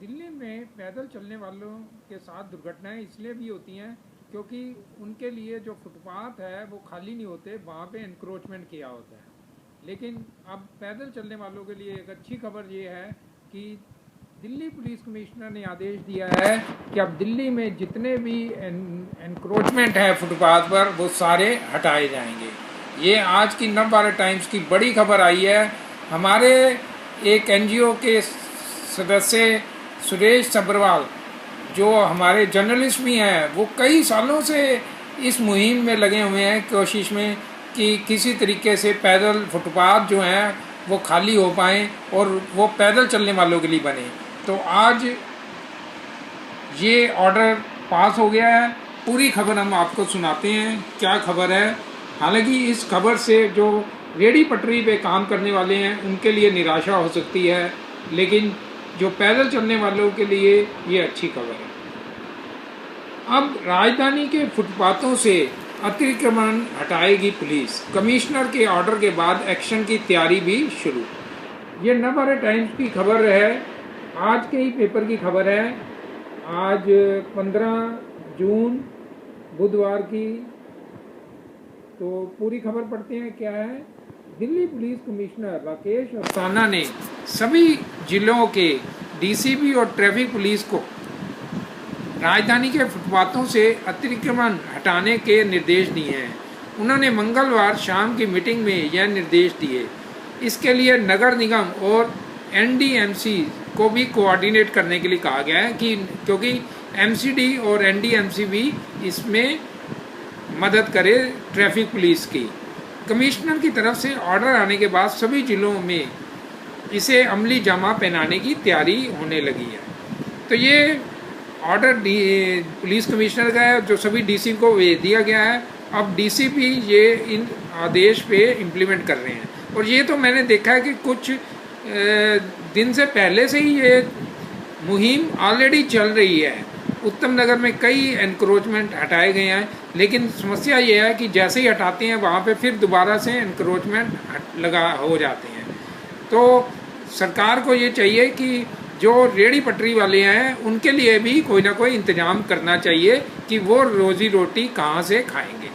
दिल्ली में पैदल चलने वालों के साथ दुर्घटनाएं इसलिए भी होती हैं क्योंकि उनके लिए जो फुटपाथ है वो खाली नहीं होते, वहाँ पे इंक्रोचमेंट किया होता है। लेकिन अब पैदल चलने वालों के लिए एक अच्छी खबर ये है कि दिल्ली पुलिस कमिश्नर ने आदेश दिया है कि अब दिल्ली में जितने भी एनक्रोचमेंट है फुटपाथ पर वो सारे हटाए जाएंगे। ये आज की नवभारत टाइम्स की बड़ी खबर आई है। हमारे एक एनजीओ के सदस्य सुरेश सब्रवाल, जो हमारे जर्नलिस्ट भी हैं, वो कई सालों से इस मुहिम में लगे हुए हैं, कोशिश में कि किसी तरीके से पैदल फुटपाथ जो हैं वो खाली हो पाएँ और वो पैदल चलने वालों के लिए बने। तो आज ये ऑर्डर पास हो गया है। पूरी खबर हम आपको सुनाते हैं क्या खबर है। हालांकि इस खबर से जो रेहड़ी पटरी पे काम करने वाले हैं उनके लिए निराशा हो सकती है, लेकिन जो पैदल चलने वालों के लिए ये अच्छी खबर है। अब राजधानी के फुटपाथों से अतिक्रमण हटाएगी पुलिस। कमिश्नर के ऑर्डर के बाद एक्शन की तैयारी भी शुरू। ये नवभारत टाइम्स की खबर है, आज के ही पेपर की खबर है। आज 15 जून बुधवार की। तो पूरी खबर पढ़ते हैं क्या है। दिल्ली पुलिस कमिश्नर राकेश अस्थाना ने सभी जिलों के डीसीपी और ट्रैफिक पुलिस को राजधानी के फुटपाथों से अतिक्रमण हटाने के निर्देश दिए हैं। उन्होंने मंगलवार शाम की मीटिंग में यह निर्देश दिए। इसके लिए नगर निगम और एनडीएमसी को भी कोऑर्डिनेट करने के लिए कहा गया है कि क्योंकि एमसीडी और एनडीएमसी भी इसमें मदद करे ट्रैफिक पुलिस की। कमिश्नर की तरफ से ऑर्डर आने के बाद सभी जिलों में इसे अमली जामा पहनाने की तैयारी होने लगी है। तो ये ऑर्डर पुलिस कमिश्नर का है जो सभी डीसी को भेज दिया गया है। अब डीसीपी ये इन आदेश पे इम्प्लीमेंट कर रहे हैं। और ये तो मैंने देखा है कि कुछ दिन से पहले से ही ये मुहिम ऑलरेडी चल रही है। उत्तम नगर में कई एनक्रोचमेंट हटाए गए हैं, लेकिन समस्या ये है कि जैसे ही हटाते हैं वहाँ पे फिर दोबारा से एनक्रोचमेंट लगा हो जाते हैं। तो सरकार को ये चाहिए कि जो रेहड़ी पटरी वाले हैं उनके लिए भी कोई ना कोई इंतजाम करना चाहिए कि वो रोजी रोटी कहाँ से खाएंगे।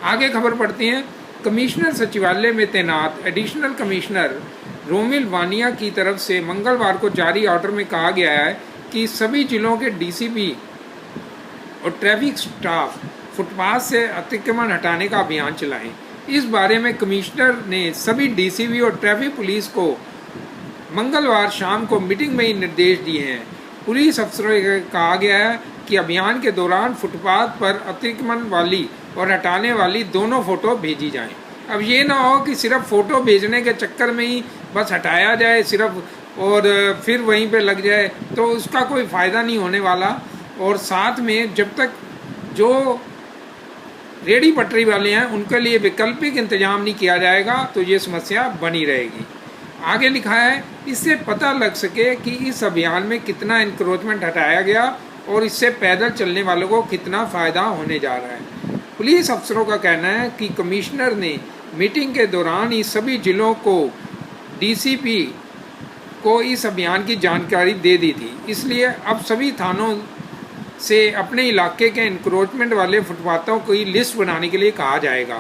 आगे खबर पढ़ते हैं। कमिश्नर सचिवालय में तैनात एडिशनल कमिश्नर रोमिल वानिया की तरफ से मंगलवार को जारी ऑर्डर में कहा गया है कि सभी जिलों के डीसीपी और ट्रैफिक स्टाफ फुटपाथ से अतिक्रमण हटाने का अभियान चलाएं। इस बारे में कमिश्नर ने सभी डीसीपी और ट्रैफिक पुलिस को मंगलवार शाम को मीटिंग में ही निर्देश दिए हैं। पुलिस अफसरों को कहा गया है कि अभियान के दौरान फुटपाथ पर अतिक्रमण वाली और हटाने वाली दोनों फोटो भेजी जाएं। अब ये ना हो कि सिर्फ फोटो भेजने के चक्कर में ही बस हटाया जाए सिर्फ और फिर वहीं पे लग जाए, तो उसका कोई फ़ायदा नहीं होने वाला। और साथ में जब तक जो रेहड़ी पटरी वाले हैं उनके लिए वैकल्पिक इंतजाम नहीं किया जाएगा तो ये समस्या बनी रहेगी। आगे लिखा है, इससे पता लग सके कि इस अभियान में कितना इंक्रोचमेंट हटाया गया और इससे पैदल चलने वालों को कितना फ़ायदा होने जा रहा है। पुलिस अफसरों का कहना है कि कमिश्नर ने मीटिंग के दौरान ही सभी जिलों को डीसीपी को इस अभियान की जानकारी दे दी थी, इसलिए अब सभी थानों से अपने इलाके के इंक्रोचमेंट वाले फुटपाथों की लिस्ट बनाने के लिए कहा जाएगा।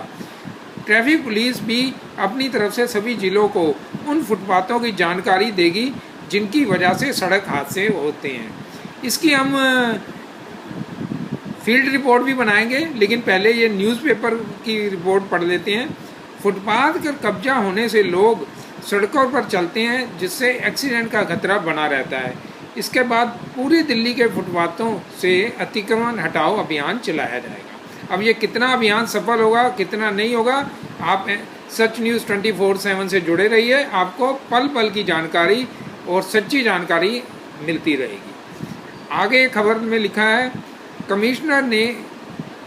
ट्रैफिक पुलिस भी अपनी तरफ से सभी जिलों को उन फुटपाथों की जानकारी देगी जिनकी वजह से सड़क हादसे होते हैं। इसकी हम फील्ड रिपोर्ट भी बनाएंगे, लेकिन पहले ये न्यूज़पेपर की रिपोर्ट पढ़ लेते हैं। फुटपाथ का कब्जा होने से लोग सड़कों पर चलते हैं, जिससे एक्सीडेंट का खतरा बना रहता है। इसके बाद पूरी दिल्ली के फुटपाथों से अतिक्रमण हटाओ अभियान चलाया जाएगा। अब ये कितना अभियान सफल होगा कितना नहीं होगा, आप सच न्यूज़ 24/7 से जुड़े रहिए, आपको पल पल की जानकारी और सच्ची जानकारी मिलती रहेगी। आगे खबर में लिखा है, कमिश्नर ने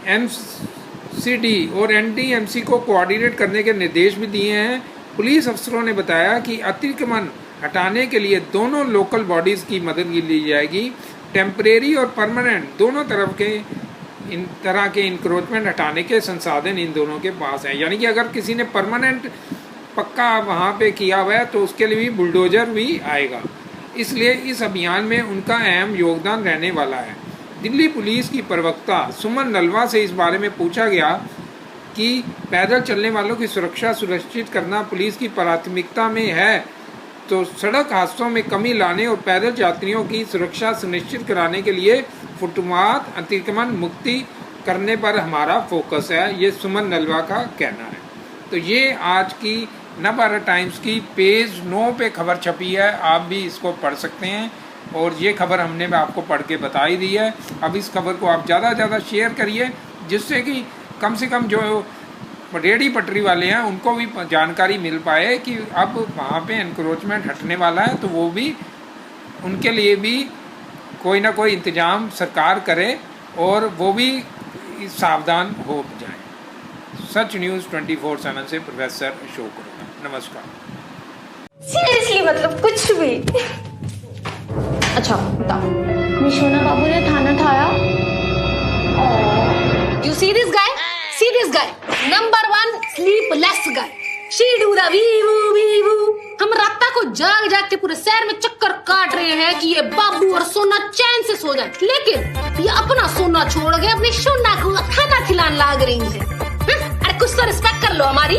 एमसीडी और एनडीएमसी को कोऑर्डिनेट करने के निर्देश भी दिए हैं। पुलिस अफसरों ने बताया कि अतिक्रमण हटाने के लिए दोनों लोकल बॉडीज़ की मदद ली जाएगी। टेम्परेरी और परमानेंट दोनों तरफ के इन तरह के इंक्रोचमेंट हटाने के संसाधन इन दोनों के पास हैं। यानी कि अगर किसी ने परमानेंट पक्का वहाँ पे किया हुआ है तो उसके लिए भी बुलडोजर भी आएगा। इसलिए इस अभियान में उनका अहम योगदान रहने वाला है। दिल्ली पुलिस की प्रवक्ता सुमन नलवा से इस बारे में पूछा गया कि पैदल चलने वालों की सुरक्षा सुनिश्चित करना पुलिस की प्राथमिकता में है, तो सड़क हादसों में कमी लाने और पैदल यात्रियों की सुरक्षा सुनिश्चित कराने के लिए फुटपाथ अतिक्रमण मुक्ति करने पर हमारा फोकस है, ये सुमन नलवा का कहना है। तो ये आज की नवभारत टाइम्स की पेज 9 पे खबर छपी है, आप भी इसको पढ़ सकते हैं और ये खबर हमने आपको पढ़ के बता ही दी है। अब इस खबर को आप ज़्यादा से ज़्यादा शेयर करिए, जिससे कि कम से कम जो रेहड़ी पटरी वाले हैं उनको भी जानकारी मिल पाए कि अब वहाँ पे एनक्रोचमेंट हटने वाला है, तो वो भी उनके लिए भी कोई ना कोई इंतज़ाम सरकार करे और वो भी सावधान हो जाए। सच न्यूज़ 24/7 से प्रोफेसर अशोक अरोड़ा। नमस्कार। सीरियसली मतलब कुछ भी। अच्छा बताओ, निशोना बाबू ने थाना ठाया। You see this guy? See this guy? Number 1 sleepless guy. She do the wee woo. हम रात को जाग जाग के पूरे शहर में चक्कर काट रहे हैं कि ये बाबू और सोना चैन से सो जाए, लेकिन ये अपना सोना छोड़ के अपनी सोना को खाना खिलाने लाग रही है। अरे कुछ तो रिस्पेक्ट कर लो हमारी।